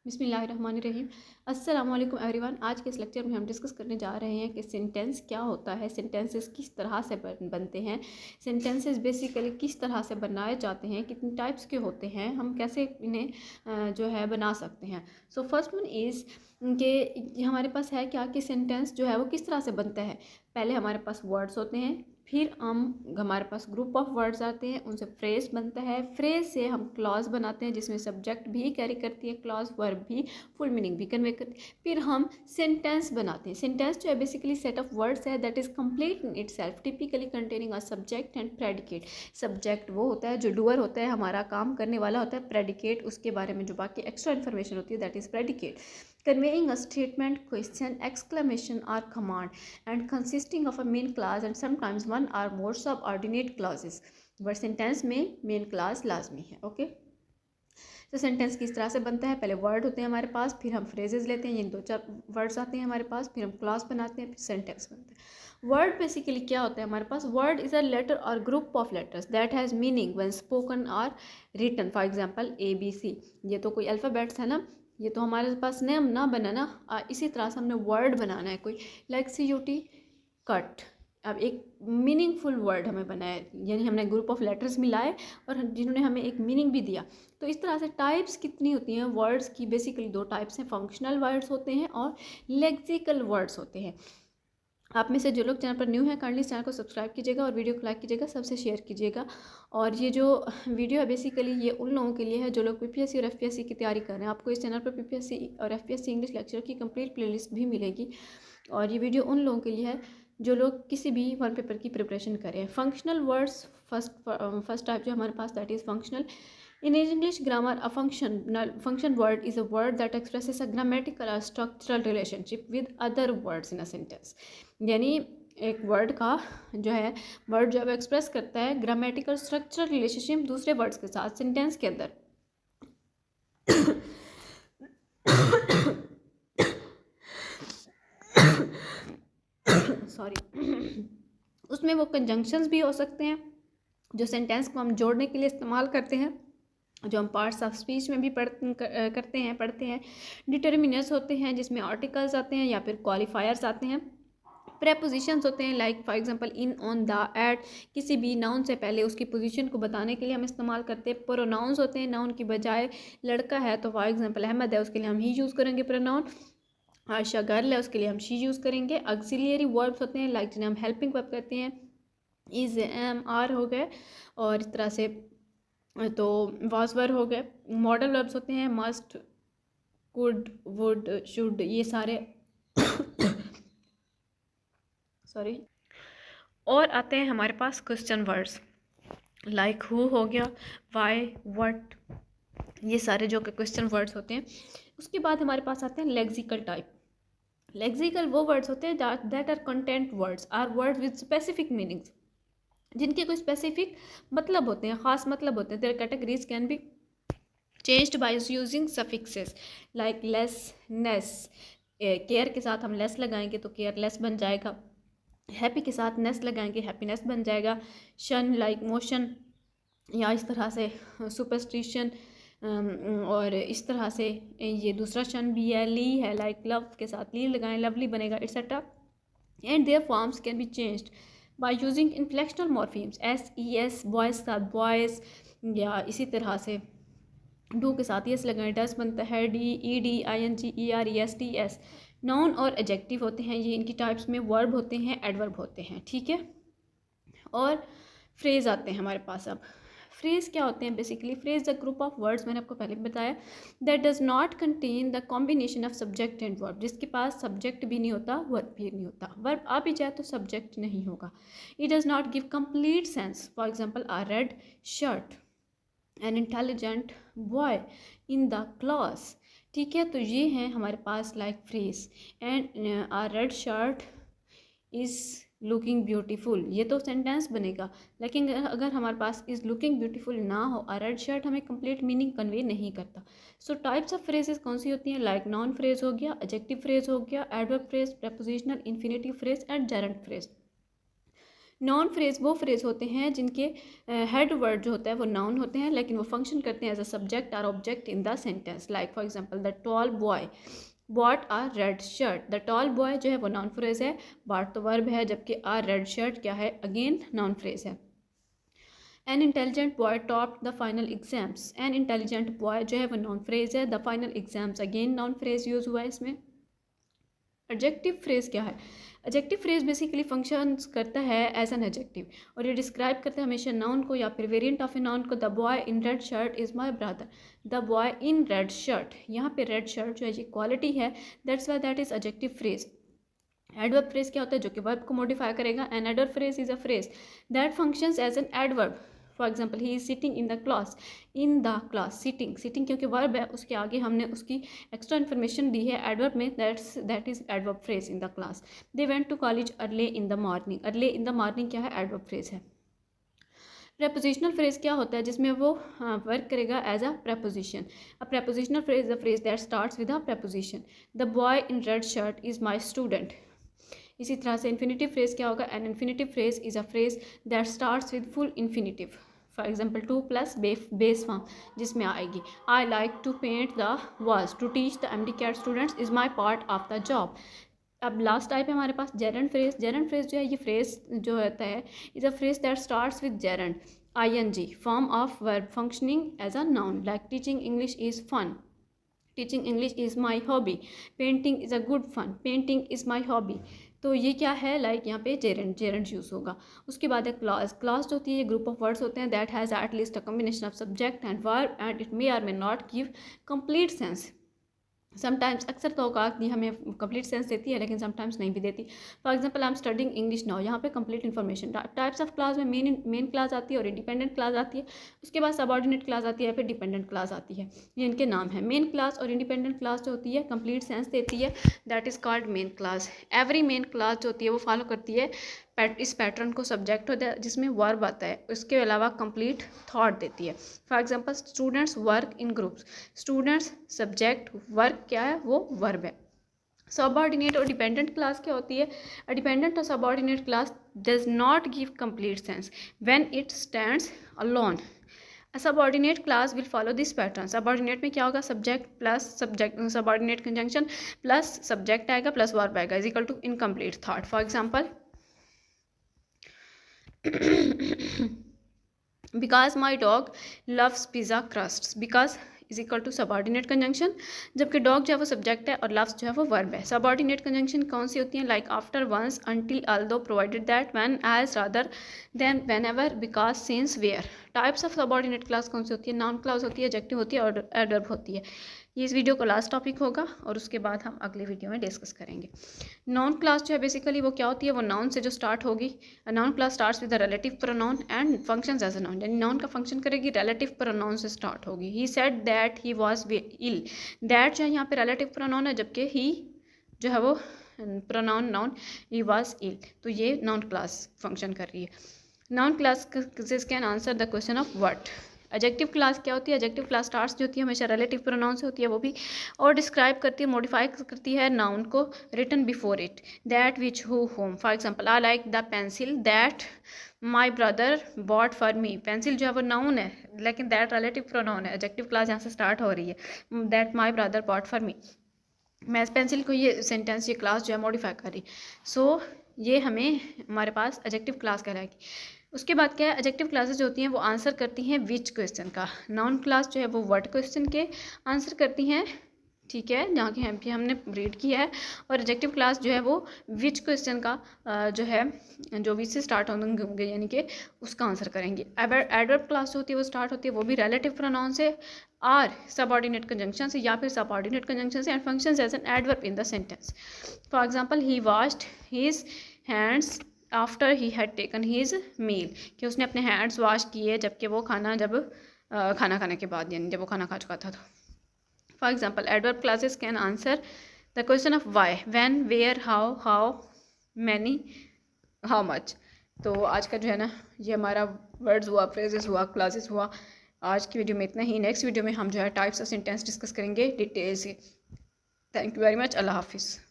बिस्मिल्लाहिर्रहमानिर्रहीम। अस्सलाम वालेकुम एवरीवन। आज के इस लेक्चर में हम डिस्कस करने जा रहे हैं कि सेंटेंस क्या होता है, सेंटेंसेस किस तरह से बनते हैं, सेंटेंसेस बेसिकली किस तरह से बनाए जाते हैं, कितने टाइप्स के होते हैं, हम कैसे इन्हें जो है बना सकते हैं। सो फर्स्ट वन इज़ कि हमारे पास है क्या कि सेंटेंस जो है वो किस तरह से बनता है। पहले हमारे पास वर्ड्स होते हैं, फिर हमारे पास ग्रुप ऑफ वर्ड्स आते हैं, उनसे फ्रेज बनता है, फ्रेज से हम क्लॉज बनाते हैं जिसमें सब्जेक्ट भी कैरी करती है क्लॉज, वर्ब भी, फुल मीनिंग भी कन्वे करती है, फिर हम सेंटेंस बनाते हैं। सेंटेंस जो है बेसिकली सेट ऑफ वर्ड्स है that is complete in itself, typically containing a subject and predicate. Subject वो होता है जो डूअर होता है, हमारा काम करने वाला होता है, प्रेडिकेट उसके बारे में जो बाकी एक्स्ट्रा इन्फॉर्मेशन होती है that is predicate, conveying a statement, question, exclamation or command and consisting of a main clause and sometimes one or more subordinate clauses. Word sentence में मेन क्लास लाजमी है। ओके, तो सेंटेंस किस तरह से बनता है, पहले वर्ड होते हैं हमारे पास, फिर हम फ्रेजेस लेते हैं, ये दो चार वर्ड्स आते हैं हमारे पास, फिर हम क्लॉज बनाते हैं, फिर सेंटेंस बनता है। वर्ड बेसिकली क्या होता है हमारे पास, वर्ड इज अ लेटर और group of letters that has meaning when spoken और रिटन। फॉर एग्जांपल ABC, ये तो कोई अल्फ़ाबेट्स है ना, ये तो हमारे पास नेम ना बना ना, इसी तरह से हमने वर्ड बनाना है कोई, लाइक CUT कट। अब एक मीनिंगफुल वर्ड हमें बनाया है, यानी हमने ग्रुप ऑफ लेटर्स मिलाए और जिन्होंने हमें एक मीनिंग भी दिया। तो इस तरह से टाइप्स कितनी होती हैं वर्ड्स की, बेसिकली दो टाइप्स हैं, फंक्शनल वर्ड्स होते हैं और लेक्सिकल वर्ड्स होते हैं। आप में से जो लोग चैनल पर न्यू हैं काइंडली चैनल को सब्सक्राइब कीजिएगा और वीडियो को लाइक कीजिएगा, सबसे शेयर कीजिएगा। और ये जो वीडियो है बेसिकली ये उन लोगों के लिए है जो लोग PPSC और FPSC की तैयारी कर रहे हैं। आपको इस चैनल पर PPSC और FPSC इंग्लिश लेक्चर की कंप्लीट प्लेलिस्ट भी मिलेगी। और ये वीडियो उन लोगों के लिए है जो लोग किसी भी वन पेपर की प्रिपरेशन करें। फंक्शनल वर्ड्स फर्स्ट टाइप जो हमारे पास that is functional. In English grammar, a function word is a word that expresses a grammatical or structural relationship with other words in a sentence. यानी एक word का जो है word जब express करता है ग्रामेटिकल स्ट्रक्चरल रिलेशनशिप दूसरे words के साथ सेंटेंस के अंदर। सॉरी उसमें वो कंजंक्शंस भी हो सकते हैं जो सेंटेंस को हम जोड़ने के लिए इस्तेमाल करते हैं, जो हम पार्ट्स ऑफ स्पीच में भी पढ़ते हैं। डिटर्मिनर्स होते हैं जिसमें आर्टिकल्स आते हैं या फिर क्वालिफायर्स आते हैं। प्रेपोजिशंस होते हैं like for example in, on, the, at, किसी भी नाउन से पहले उसकी पोजीशन को बताने के लिए हम इस्तेमाल करते हैं। प्रोनाउंस होते हैं, नाउन की बजाय लड़का है तो फॉर एग्जांपल अहमद है उसके लिए हम ही यूज़ करेंगे प्रोनाउन, आयशा गर्ल है उसके लिए हम शी यूज़ करेंगे। ऑक्सिलियरी वर्ब्स होते हैं लाइक जिन्हें हम हेल्पिंग वर्ब कहते हैं, इज़, एम, आर हो गए, और इस तरह से तो वाज वर हो गए। मॉडल वर्ब्स होते हैं मस्ट, कुड, वुड, शुड, ये सारे सॉरी। और आते हैं हमारे पास क्वेश्चन वर्ड्स लाइक हु हो गया, वाई, व्हाट, ये सारे जो कि क्वेश्चन वर्ड्स होते हैं। उसके बाद हमारे पास आते हैं लेक्सिकल टाइप। लेक्सिकल वो वर्ड्स होते हैं that are content words, are word with specific meanings, जिनके कोई स्पेसिफिक मतलब होते हैं, ख़ास मतलब होते हैं। Their categories can be changed by using suffixes like less, ness. Care के साथ हम लेस लगाएंगे तो केयरलेस बन जाएगा, हैप्पी के साथ नेस लगाएंगे हैप्पीनेस बन जाएगा। शन लाइक मोशन, या इस तरह से सुपरस्टिशन, और इस तरह से ये दूसरा शन भी है। ली है लाइक लव के साथ ली लगाएं लवली बनेगा, etcetera. And their forms can be changed by using inflectional morphemes, SES boys के साथ बॉयज़, या इसी तरह से डू के साथ यस लगाएं डस बनता है, DED ING ERESTS। नाउन और एडजेक्टिव होते हैं, ये इनकी टाइप्स में वर्ब होते हैं, एडवर्ब होते हैं, ठीक है। और फ्रेज आते हैं हमारे पास। अब फ्रेज क्या होते हैं, basically phrase the group of words, मैंने आपको पहले भी बताया, that does not contain the combination of subject and verb, जिसके पास सब्जेक्ट भी नहीं होता वर्ब भी नहीं होता, वर्ब आ भी जाए तो सब्जेक्ट नहीं होगा। It does not give complete sense, for example a red shirt, an intelligent boy, in the class, ठीक है। तो ये हैं हमारे पास like phrase. And a red shirt is looking beautiful, ये तो सेंटेंस बनेगा, लेकिन अगर हमारे पास इज़ लुकिंग ब्यूटीफुल ना हो, आ रेड शर्ट हमें कंप्लीट मीनिंग कन्वे नहीं करता। सो टाइप्स ऑफ फ्रेजेस कौन सी होती हैं, लाइक नाउन फ्रेज हो गया, एडजेक्टिव फ्रेज हो गया, adverb phrase, prepositional, infinitive phrase and Geraint phrase. Non phrase वो फ्रेज होते हैं जिनके हेड वर्ड जो होता है वो नाउन होते हैं, लेकिन वो फंक्शन करते हैं एज अ सब्जेक्ट और object in the sentence. Like for example the tall boy bought a red shirt. The tall boy जो है वो नाउन फ्रेज है, बॉट तो वर्ब है, जबकि आ रेड शर्ट क्या है, अगेन नाउन फ्रेज है। An intelligent boy top the final exams. An intelligent boy जो है वो नाउन फ्रेज है, the final exams again noun phrase use हुआ है इसमें। एडजेक्टिव फ्रेज क्या है? एडजेक्टिव फ्रेज बेसिकली फंक्शंस करता है एज एन एडजेक्टिव, और ये डिस्क्राइब करता है हमेशा नाउन को या फिर वेरिएंट ऑफ ए नाउन को। The boy in red shirt is my brother. The boy in red shirt, यहाँ पे रेड शर्ट जो है ये क्वालिटी है, that's why that is adjective phrase. Adverb phrase क्या होता है? जो कि वर्ब को मॉडिफाई करेगा। An adverb phrase is a phrase that functions as an adverb. For example he is sitting in the class. In the class, sitting, sitting क्योंकि verb है उसके आगे हमने उसकी एक्स्ट्रा इन्फॉर्मेशन दी है एडवर्ब में, that is adverb phrase in the clause. They went to college early in the morning. Early in the morning क्या है? एडवर्ब फ्रेज है। प्रेपोजिशनल फ्रेज क्या होता है? जिसमें वो वर्क करेगा as a preposition. A prepositional phrase the phrase that starts with a preposition. The boy in red shirt is my student. इसी तरह से इन्फिनिटिव फ्रेज क्या होगा? An infinitive phrase is a phrase that starts with full infinitive. For example to plus base form जिसमें आएगी I like to paint the walls to teach the MD CAT students is my part of the job. अब last type है हमारे पास gerund phrase. Gerund phrase जो है ये phrase जो होता है is a phrase that starts with gerund ING form of verb functioning as a noun. Like teaching English is fun. Teaching English is my hobby. Painting is a good fun. Painting is my hobby. तो ये क्या है? Like यहाँ पे gerund use होगा। उसके बाद है क्लॉज। क्लॉज जो होती है ये ग्रुप ऑफ वर्ड्स होते हैं that has at least a combination of subject and verb and it may or may not give complete sense. Sometimes, अक्सर तो औकात भी हमें कंप्लीट सेंस देती है, लेकिन समटाइम्स नहीं भी देती। For example I am studying English now, यहाँ पे complete information. Types of class में मेन क्लास आती है और इंडिपेंडेंट क्लास आती है। उसके बाद सबऑर्डिनेट क्लास आती है, फिर डिपेंडेंट क्लास आती है। ये इनके नाम है। मेन क्लास और इंडिपेंडेंट क्लास जो होती है कंप्लीट सेंस देती है, that is called main class. Every main class जो होती है वो फॉलो करती है इस पैटर्न को। सब्जेक्ट होता है जिसमें वर्ब आता है, उसके अलावा कंप्लीट थॉट देती है। For example students work in groups. Students subject, work क्या है? वो वर्ब है। सबऑर्डिनेट और डिपेंडेंट क्लास क्या होती है? अ डिपेंडेंट और subordinate class does not give complete sense when it stands alone. A subordinate class will follow this pattern. Subordinate में क्या होगा? Subject plus subject, subordinate conjunction plus subject आएगा plus verb आएगा is equal to incomplete thought. For example because my dog loves pizza crusts. Because is equal to subordinate conjunction, जबकि dog जो है वो subject है और लव्स जो है वो वर्ब है। सबऑर्डिनेट कंजंक्शन कौन सी होती हैं? Like after, once, until, although, provided that, when, as, rather, than, whenever, because, since, where. Types of subordinate clause कौन सी होती है? नाउन क्लास होती है, एडजेक्टिव होती है और एडवर्ब होती है। ये इस वीडियो का लास्ट टॉपिक होगा और उसके बाद हम अगले वीडियो में डिस्कस करेंगे। नाउन क्लास जो है बेसिकली वो क्या होती है? वो नाउन से जो स्टार्ट होगी। Noun clause starts with the relative pronoun and functions as a noun. यानी नाउन का फंक्शन करेगी, रिलेटिव प्रोनाउन से स्टार्ट होगी। He said that he was ill. That जो है यहाँ पे रिलेटिव प्रोनाउन है, जबकि ही जो है वो pronoun noun, he was ill. तो ये नाउन क्लास फंक्शन कर रही है। Noun clause can answer the question of what. Adjective clause क्या होती है? एडजेक्टिव क्लास स्टार्ट्स जो होती है हमेशा रिलेटिव प्रोनाउन से होती है वो भी, और डिस्क्राइब करती है, मॉडिफाई करती है नाउन को written before it. That which, who, whom. For example I like the pencil that my brother bought for me. Pencil जो है वो नाउन है, लेकिन दैट रिलेटिव प्रोनाउन है। एडजेक्टिव क्लास यहाँ से स्टार्ट हो रही है, that my brother bought for me. मैं पेंसिल को ये सेंटेंस, ये क्लास जो है मॉडिफाई कर रही। सो ये हमें हमारे पास एडजेक्टिव क्लास कहलाएगी। उसके बाद क्या है? एडजेक्टिव क्लासेस जो होती हैं वो आंसर करती हैं विच क्वेश्चन का। नाउन क्लास जो है वो व्हाट क्वेश्चन के आंसर करती हैं, ठीक है, जहाँ की हमने रीड किया है। और एडजेक्टिव क्लास जो है वो विच क्वेश्चन का जो है, जो विच से स्टार्ट होंगे यानी कि उसका आंसर करेंगे। एडवर्ब क्लास जो होती है वो स्टार्ट होती है वो भी रिलेटिव प्रोनाउन से और सबऑर्डिनेट कंजंक्शन से या फिर सबऑर्डिनेट कंजंक्शन से, and functions as an adverb in the sentence. For example he washed his hands after he had taken his meal, कि उसने अपने हैंड्स वॉश किए जबकि वो खाना खाने के बाद, यानी जब वो खाना खा चुका था। तो for example adverb clauses can answer the question of why, when, where, how many, how much. तो आज का जो है ना ये हमारा वर्ड्स हुआ, फ्रेजेस हुआ, क्लासेस हुआ। आज की वीडियो में इतना ही। नेक्स्ट वीडियो में हम जो है टाइप्स ऑफ सेंटेंस डिस्कस करेंगे डिटेल से। Thank you very much. अल्लाह हाफिज़।